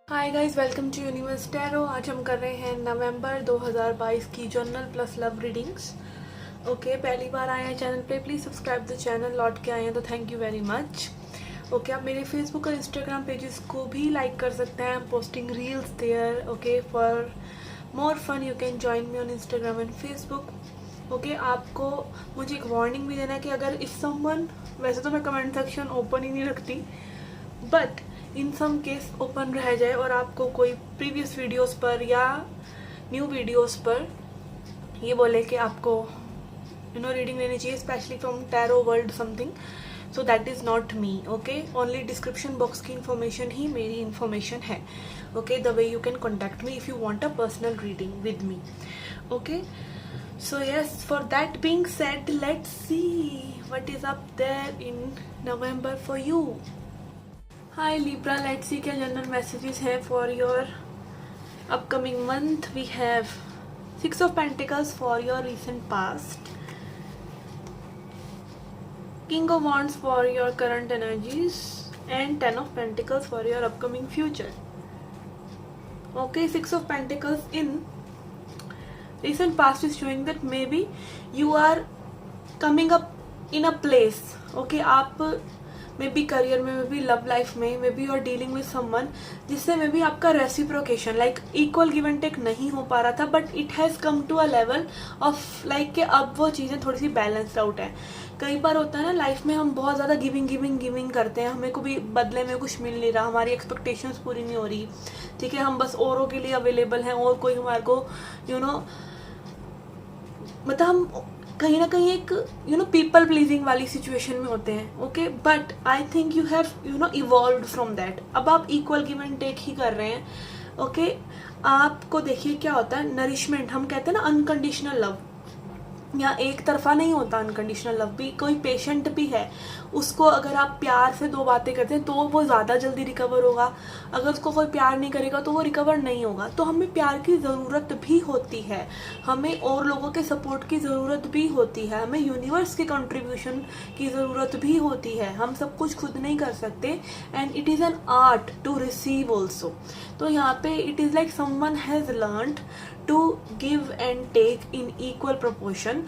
Hi guys, welcome to Universe Tarot. आज हम कर रहे हैं नवंबर 2022 की general plus love readings. Okay, पहली बार आए हैं चैनल पे, प्लीज़ सब्सक्राइब द चैनल। लौट के आए हैं तो thank you very much. Okay, आप मेरे फेसबुक और इंस्टाग्राम पेजेस को भी लाइक कर सकते हैं। I am posting reels there. Okay, for more fun you can join me on Instagram and Facebook. Okay, आपको मुझे एक वार्निंग भी देना है कि अगर इफ समवन, वैसे तो मैं कमेंट सेक्शन ओपन ही नहीं रखती, but in some case open रह जाए और आपको कोई प्रीवियस वीडियोस पर या न्यू वीडियोस पर ये बोले कि आपको रीडिंग लेनी चाहिए, specially from tarot world something, so that is not me. Okay, only description box की इन्फॉर्मेशन ही मेरी इन्फॉर्मेशन है। Okay, the way you can contact me if you want a personal reading with me. Okay, so yes, for that being said, let's see what is up there in November for you. Hi Libra, let's see क्या general messages हैं for your upcoming month. We have 6 of Pentacles for your recent past, King of Wands for your current energies, and 10 of Pentacles for your upcoming future. Okay, 6 of Pentacles in recent past is showing that maybe you are coming up in a place. Okay, आप may be career में, may be love life में, maybe you are dealing with someone जिससे maybe आपका reciprocation like equal give and take नहीं हो पा रहा था, but it has come to a level of like कि अब वो चीज़ें थोड़ी सी बैलेंस्ड आउट है. कई बार होता है ना लाइफ में, हम बहुत ज़्यादा गिविंग करते हैं, हमें को भी बदले में कुछ मिल नहीं रहा, हमारी एक्सपेक्टेशंस पूरी नहीं हो रही. ठीक है, हम बस औरों के लिए अवेलेबल हैं और कोई हमारे को मतलब हम कहीं ना कहीं एक पीपल प्लीजिंग वाली सिचुएशन में होते हैं. Okay, but I think you have evolved from that. अब आप इक्वल गिव एंड टेक ही कर रहे हैं. ओके, आपको देखिए क्या होता है, नरिशमेंट हम कहते हैं ना, अनकंडीशनल लव. यहाँ एक तरफा नहीं होता अनकंडीशनल लव भी. कोई पेशेंट भी है, उसको अगर आप प्यार से 2 बातें करते हैं तो वो ज़्यादा जल्दी रिकवर होगा. अगर उसको कोई प्यार नहीं करेगा तो वो रिकवर नहीं होगा. तो हमें प्यार की ज़रूरत भी होती है, हमें और लोगों के सपोर्ट की ज़रूरत भी होती है, हमें यूनिवर्स के कंट्रीब्यूशन की ज़रूरत भी होती है. हम सब कुछ खुद नहीं कर सकते, and it is an art to receive also. तो यहाँ पे it is like someone has learned to give and take in equal proportion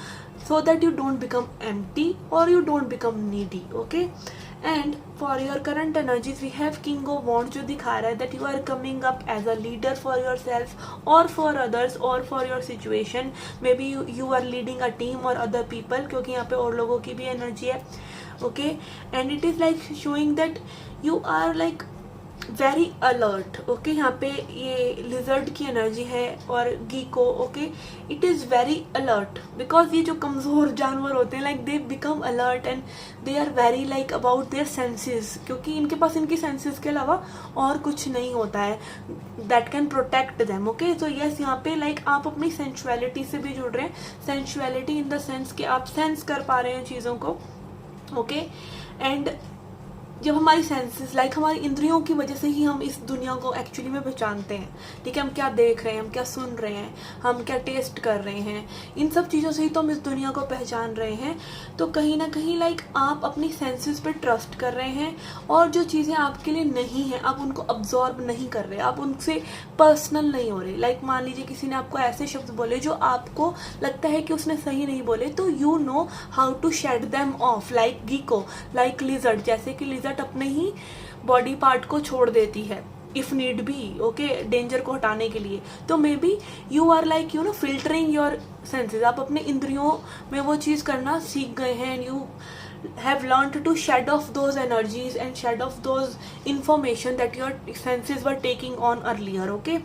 so that you don't become empty or you don't become needy. Okay, and for your current energies we have King of Wands जो दिखा रहा है that you are coming up as a leader for yourself or for others or for your situation. Maybe you are leading a team or other people, क्योंकि यहाँ पे और लोगों की भी एनर्जी है. Okay, and it is like showing that you are like very alert. Okay, यहाँ पे ये लिजर्ड की एनर्जी है और gecko. Okay, it is very alert because ये जो कमज़ोर जानवर होते हैं like they become alert and they are very like about their senses, क्योंकि इनके पास इनकी सेंसेस के अलावा और कुछ नहीं होता है that can protect them. Okay, तो यस, यहाँ पे लाइक आप अपनी सेंशुअलिटी से भी जुड़ रहे हैं. सेंशुअलिटी इन द सेंस कि आप सेंस कर पा रहे हैं चीज़ों को. ओके, एंड जब हमारी सेंसेस लाइक हमारी इंद्रियों की वजह से ही हम इस दुनिया को एक्चुअली में पहचानते हैं. ठीक है, हम क्या देख रहे हैं, हम क्या सुन रहे हैं, हम क्या टेस्ट कर रहे हैं, इन सब चीज़ों से ही तो हम इस दुनिया को पहचान रहे हैं. तो कहीं ना कहीं लाइक आप अपनी सेंसेस पे ट्रस्ट कर रहे हैं, और जो चीज़ें आपके लिए नहीं हैं आप उनको अब्जॉर्ब नहीं कर रहे, आप उनसे पर्सनल नहीं हो रहे. लाइक मान लीजिए किसी ने आपको ऐसे शब्द बोले जो आपको लगता है कि उसने सही नहीं बोले, तो you know how to shed them off. Like gecko, like lizard, जैसे कि लिजर्ड अपने ही बॉडी पार्ट को छोड़ देती है if need be. Okay, danger को हटाने के लिए. तो maybe you are like filtering your senses. आप अपने इंद्रियों में वो चीज़ करना सीख गए हैं, and you have learned to shed off those energies and shed off those information that your senses were taking on earlier. Okay,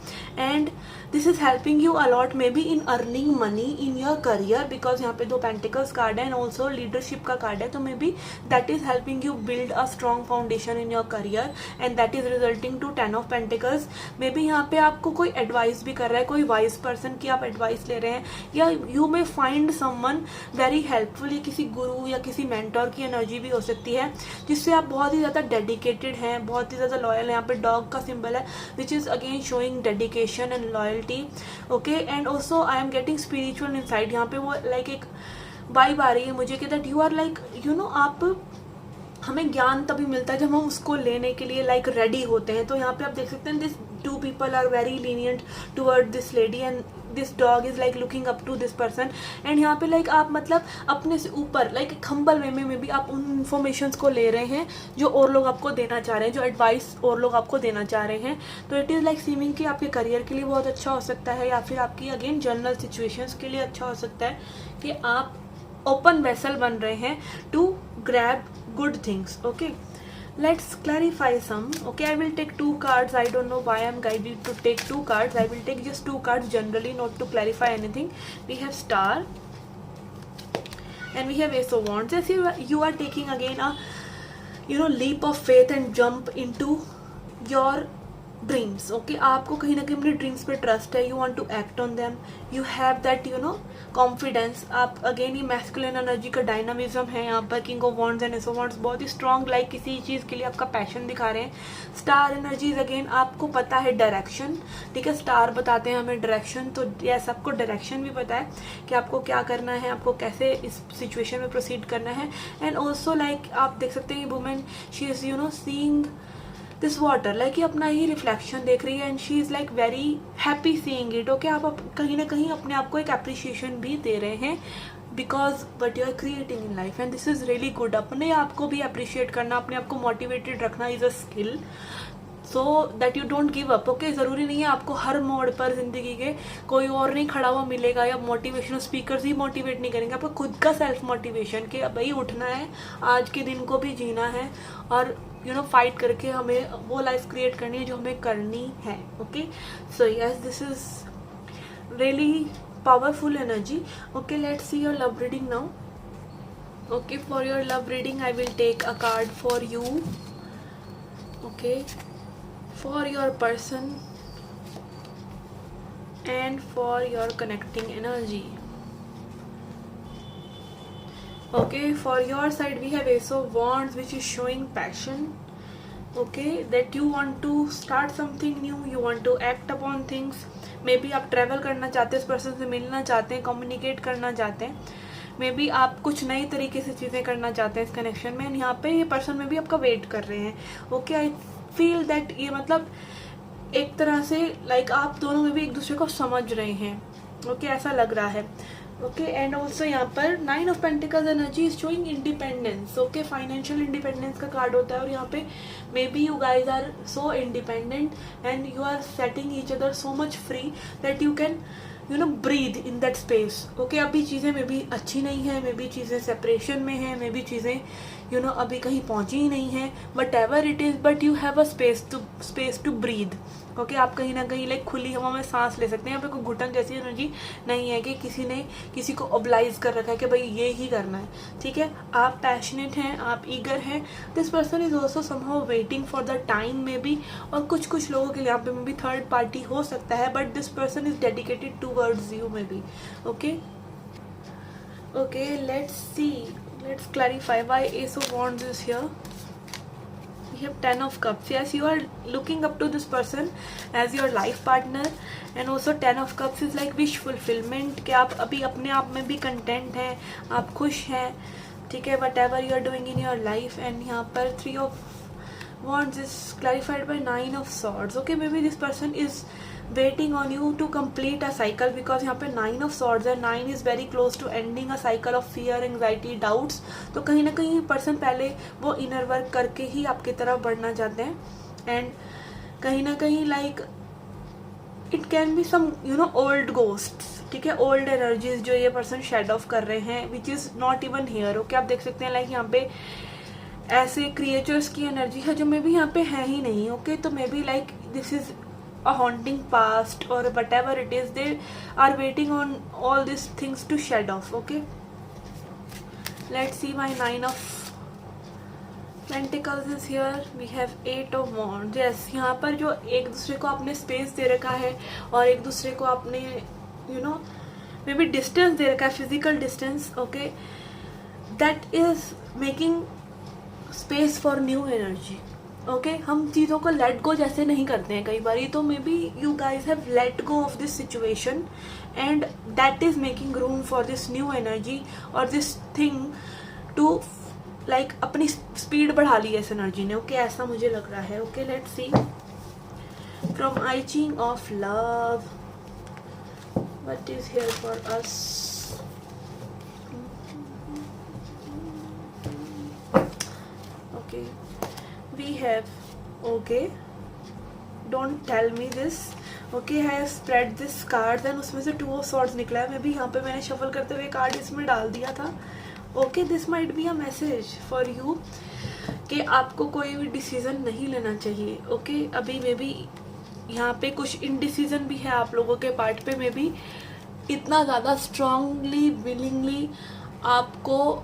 and this is helping you a lot maybe in earning money in your career, because यहाँ पे 2 Pentacles card है and also leadership का card है. तो may be that is helping you build a strong foundation in your career and that is resulting to 10 of Pentacles. May be यहाँ पे आपको कोई एडवाइस भी कर रहा है, कोई वाइज पर्सन की आप एडवाइस ले रहे हैं, या you may find someone very helpful. या किसी गुरु या किसी मेंटोर की एनर्जी भी हो सकती है जिससे आप बहुत ही ज़्यादा डेडिकेटेड हैं, बहुत ही ज़्यादा लॉयल हैं. यहाँ पे डॉग का सिंबल है which is again showing dedication and loyalty. Okay, and also I am getting spiritual insight. यहाँ पे वो लाइक एक वाइब आ रही है मुझे कि दैट यू आर लाइक आप हमें ज्ञान तभी मिलता है जब हम उसको लेने के लिए लाइक रेडी होते हैं। तो यहाँ पे आप देख सकते हैं this 2 people are very lenient toward this lady and this dog is like looking up to this person. And यहाँ पे लाइक आप मतलब अपने से ऊपर लाइक एक हम्बल वे में भी आप उन इन्फॉर्मेशन को ले रहे हैं जो और लोग आपको देना चाह रहे हैं, जो एडवाइस और लोग आपको देना चाह रहे हैं। तो इट इज़ लाइक सीमिंग कि आपके करियर के लिए बहुत अच्छा हो सकता है, या फिर आपकी अगेन जनरल सिचुएशंस के लिए अच्छा हो सकता है कि आप ओपन वेसल बन रहे हैं to grab good things. Okay, let's clarify some. Okay, I will take 2 cards. I don't know why I'm guided to take 2 cards. I will take just 2 cards generally, not to clarify anything. We have Star and we have Ace of Wands. Yes, you are taking again a leap of faith and jump into your dreams. Okay, आपको कहीं ना कहीं अपने dreams पे trust है, you want to act on them, you have that confidence. आप again ये masculine energy का डायनामिज्म है यहाँ पर, king of wands and ace of wands, बहुत ही स्ट्रॉन्ग लाइक किसी चीज़ के लिए आपका पैशन दिखा रहे हैं। स्टार एनर्जीज अगेन आपको पता है डायरेक्शन, ठीक है, स्टार बताते हैं हमें डायरेक्शन, तो ये सबको डायरेक्शन भी पता है कि आपको क्या करना है, आपको कैसे इस सिचुएशन में प्रोसीड करना है। एंड ऑल्सो लाइक आप देख सकते हैं women she is seeing this water like ये अपना ही रिफ्लेक्शन देख रही है and she is like very happy seeing it. Okay, आप कहीं ना कहीं अपने आप को एक अप्रिशिएशन भी दे रहे हैं because what you are creating in life and this is really good. अपने आप को भी अप्रिशिएट करना, अपने आप को मोटिवेटेड रखना is a skill, so that you don't give up. Okay, ज़रूरी नहीं है आपको हर मोड़ पर ज़िंदगी के कोई और नहीं खड़ा हुआ मिलेगा या मोटिवेशनल स्पीकर्स ही मोटिवेट नहीं करेंगे। आपको खुद का सेल्फ मोटिवेशन कि भाई उठना है, आज के दिन को भी जीना है और फाइट करके हमें वो लाइफ क्रिएट करनी है जो हमें करनी है। Okay, so yes, this is really powerful energy. Okay, let's see your love reading now. Okay, for your love reading I will take a card for you. Okay, for your person and for your connecting energy. Okay, for your side we have Ace of Wands which is showing passion. Okay, that you want to start something new, you want to act upon things. Maybe आप travel करना चाहते हैं, इस person से मिलना चाहते हैं, communicate करना चाहते हैं, मे बी आप कुछ नई तरीके से चीज़ें करना चाहते हैं इस कनेक्शन में। यहाँ पे ये पर्सन में भी आपका वेट कर रहे हैं। ओके, आई फील दैट ये मतलब एक तरह से लाइक आप दोनों में भी एक दूसरे को समझ रहे हैं। ओके, ऐसा लग रहा है। ओके, एंड ऑल्सो यहाँ पर 9 of pentacles energy is showing independence. Okay, financial independence का कार्ड होता है और यहाँ पे maybe you guys are so independent and you are setting each other so much free that you can breathe in that space. Okay, अभी चीज़ें मे भी अच्छी नहीं है, मे बी चीज़ें सेपरेशन में है, मे बी चीज़ें अभी कहीं पहुंची ही नहीं है, whatever it is, but you have a space to breathe. Okay, आप कहीं ना कहीं लाइक खुली हवा में सांस ले सकते हैं। यहाँ पे कोई घुटन जैसी एनर्जी नहीं है कि किसी ने किसी को ऑब्लाइज कर रखा है कि भाई ये ही करना है। ठीक है, आप पैशनेट हैं, आप ईगर हैं। This person is also somehow waiting for the time में भी, और कुछ लोगों के लिए यहाँ पे में भी थर्ड पार्टी हो सकता है, but this person is dedicated towards you may be. Okay, let's C, let's clarify why Ace of Wands is here. We have 10 of Cups. Yes, you are looking up to this person as your life partner, and also 10 of Cups is like wish fulfillment कि आप अभी अपने आप में भी content हैं, आप खुश हैं, ठीक है, whatever you are doing in your life. And यहाँ पर 3 of Wands is clarified by 9 of Swords. Okay, maybe this person is waiting on you to complete a cycle because यहाँ पे 9 of Swords है, 9 is very close to ending a cycle of fear, anxiety, doubts. तो कहीं ना कहीं person पहले वो inner work करके ही आपकी तरफ बढ़ना चाहते हैं, एंड कहीं ना कहीं like it can be some old ghosts, ठीक है, ओल्ड एनर्जीज जो ये पर्सन शेड ऑफ कर रहे हैं which is not even here. Okay, आप देख सकते हैं लाइक यहाँ पे ऐसे क्रिएचर्स की एनर्जी है जो मे बी यहाँ पे है ही नहीं। ओके, तो may be like this is a haunting past or whatever it is, they are waiting on all these things to shed off. Okay, let's see my 9 of Pentacles is here. We have 8 of Wands. Yes, यहाँ पर जो एक दूसरे को आपने space दे रखा है और एक दूसरे को आपने मे बी डिस्टेंस दे रखा है, physical distance. Okay, that is making space for new energy. Okay, हम चीज़ों को लेट गो जैसे नहीं करते हैं कई बार, तो maybe you guys have let go of this situation and that is making room for this new energy और दिस थिंग टू लाइक अपनी स्पीड बढ़ा ली है इस एनर्जी ने, ओके ऐसा मुझे लग रहा है। Okay let's see from I Ching of love what is here for us. Okay we have okay don't tell me this. Okay है स्प्रेड दिस कार्ड एंड उसमें से 2 ऑफ सॉर्ड्स निकला है। मे बी यहाँ पे मैंने शफल करते हुए कार्ड इसमें डाल दिया था। Okay this might be a message for you कि आपको कोई भी डिसीजन नहीं लेना चाहिए। ओके अभी मे बी यहाँ पे कुछ इनडिसीजन भी है आप लोगों के पार्ट पे। मे बी इतना ज़्यादा स्ट्रांगली विलिंगली आपको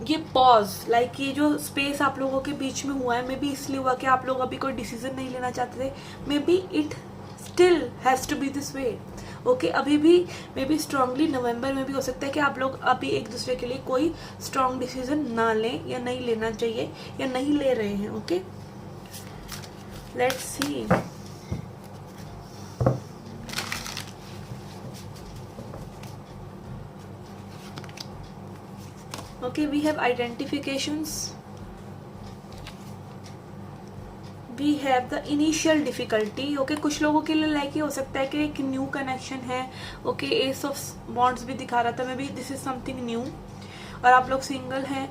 ये पॉज लाइक ये जो स्पेस आप लोगों के बीच में हुआ है मे बी इसलिए हुआ कि आप लोग अभी कोई डिसीजन नहीं लेना चाहते थे। Maybe it still has to be this way. Okay अभी भी मे बी स्ट्रांगली नवंबर में भी हो सकता है कि आप लोग अभी एक दूसरे के लिए कोई स्ट्रांग डिसीजन ना लें या नहीं लेना चाहिए या नहीं ले रहे हैं। Okay let's C okay we have identifications, we have the initial difficulty। okay कुछ लोगों के लिए लाइक ये हो सकता है कि एक न्यू कनेक्शन है। ओके एस ऑफ वॉन्ड्स भी दिखा रहा था, may be this is something new और आप लोग सिंगल हैं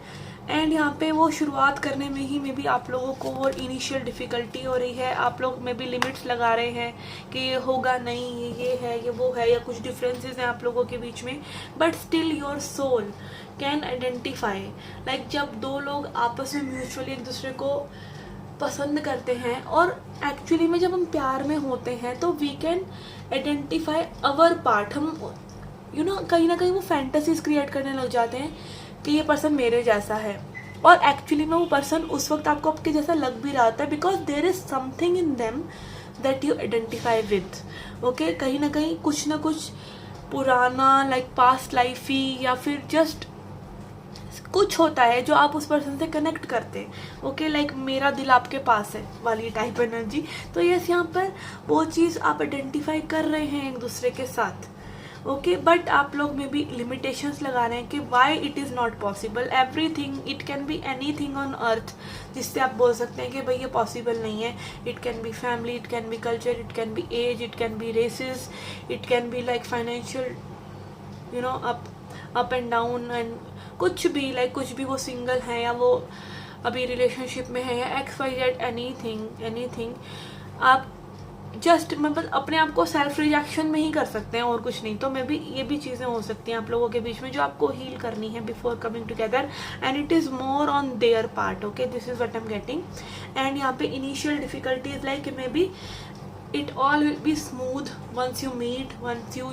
एंड यहाँ पे वो शुरुआत करने में ही मे बी आप लोगों को वो इनिशियल डिफ़िकल्टी हो रही है। आप लोग मे बी लिमिट्स लगा रहे हैं कि ये होगा नहीं, ये है ये वो है, या कुछ डिफरेंसेस हैं आप लोगों के बीच में। But still your soul can identify like जब दो लोग आपस में म्यूचुअली एक दूसरे को पसंद करते हैं और एक्चुअली में जब हम प्यार में होते हैं तो we can identify our part. हम कहीं ना कहीं वो फैंटेसीज क्रिएट करने लग जाते हैं कि ये पर्सन मेरे जैसा है और एक्चुअली में वो पर्सन उस वक्त आपको आपके जैसा लग भी रहा होता है because there is something in them that you identify with. Okay कहीं ना कहीं कुछ ना कुछ पुराना लाइक पास्ट लाइफ ही या फिर जस्ट कुछ होता है जो आप उस पर्सन से कनेक्ट करते हैं। ओके लाइक मेरा दिल आपके पास है वाली टाइप एनर्जी। तो यस यहाँ पर वो चीज़ आप आइडेंटिफाई कर रहे हैं एक दूसरे के साथ। ओके बट आप लोग में भी लिमिटेशंस लगा रहे हैं कि why it is not possible. Everything it can be anything on earth जिससे आप बोल सकते हैं कि भाई ये पॉसिबल नहीं है। It can be family, it can be culture, it can be age, it can be races, it can be like financial up and down and कुछ भी लाइक कुछ भी वो सिंगल है या वो अभी रिलेशनशिप में है या XYZ एनीथिंग। आप जस्ट मतलब अपने आप को सेल्फ रिजेक्शन में ही कर सकते हैं और कुछ नहीं। तो मे बी ये भी चीज़ें हो सकती हैं आप लोगों के बीच में जो आपको हील करनी है before coming together and it is more on their part. Okay this is what I am getting. And यहाँ पे initial difficulties like maybe it all will be smooth once you meet, once you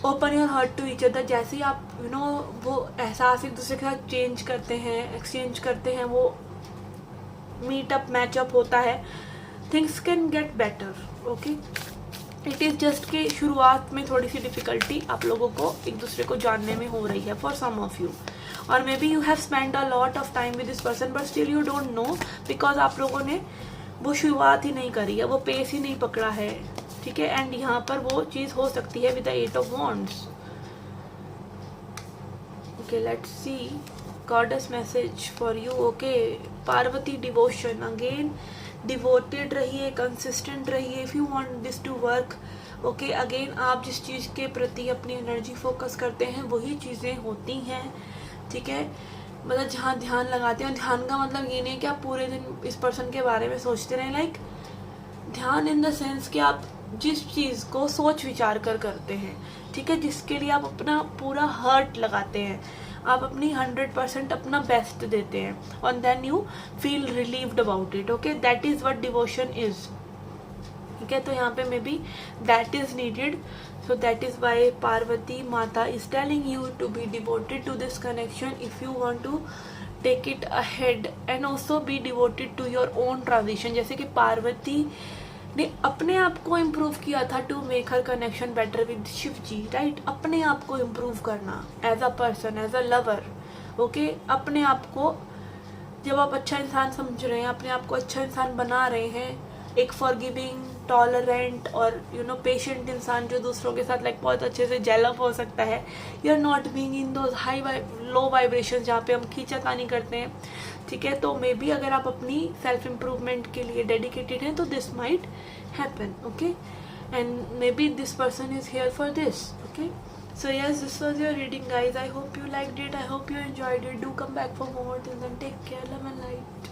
open your heart to each other. जैसे ही आप वो एहसास एक दूसरे के साथ चेंज करते हैं, एक्सचेंज करते हैं, वो मीटअप मैचअप होता है, things can get better. Okay it is just कि शुरुआत में थोड़ी सी डिफ़िकल्टी आप लोगों को एक दूसरे को जानने में हो रही है फॉर सम ऑफ यू और may be you have spend a lot of time with this person but still you don't know because आप लोगों ने वो शुरुआत ही नहीं करी है, वो पेस ही नहीं पकड़ा है। ठीक है एंड यहाँ पर वो चीज़ हो सकती है with the 8 of wands. Okay let's see goddess message for you. Okay Parvati devotion, again devoted रहिए, कंसिस्टेंट रहिए if you want this to work. Okay again आप जिस चीज़ के प्रति अपनी एनर्जी फोकस करते हैं वही चीज़ें होती हैं। ठीक है मतलब जहाँ ध्यान लगाते हैं, ध्यान का मतलब ये नहीं कि आप पूरे दिन इस पर्सन के बारे में सोचते रहें, लाइक ध्यान इन द सेंस कि आप जिस चीज़ को सोच विचार कर करते हैं, ठीक है, जिसके लिए आप अपना पूरा हार्ट लगाते हैं, आप अपनी 100% अपना बेस्ट देते हैं और then you feel relieved about it. Okay that is what devotion is. ठीक है तो यहाँ पे maybe that is needed. So that is why Parvati माता is telling you to be devoted to this connection if you want to take it ahead and also be devoted to your own transition. जैसे कि पार्वती ने अपने आप को improve किया था to make her connection better with Shiv ji, right. अपने आप को इम्प्रूव करना as a person, as a lover. Okay अपने आप को जब आप अच्छा इंसान समझ रहे हैं, अपने आप को अच्छा इंसान बना रहे हैं, एक फॉरगिविंग, टॉलरेंट और पेशेंट इंसान जो दूसरों के साथ लाइक बहुत अच्छे से जेल अप हो सकता है, you are not being in those low vibration जहाँ पे हम खींचातानी करते हैं, ठीक है। तो मे बी अगर आप अपनी सेल्फ इम्प्रूवमेंट के लिए डेडिकेटेड हैं तो this might happen, okay, and maybe this person is here for this, okay. So yes, this was your reading, guys. I hope you liked it, I hope you enjoyed it. Do come back for more. Till then, take care, love and light.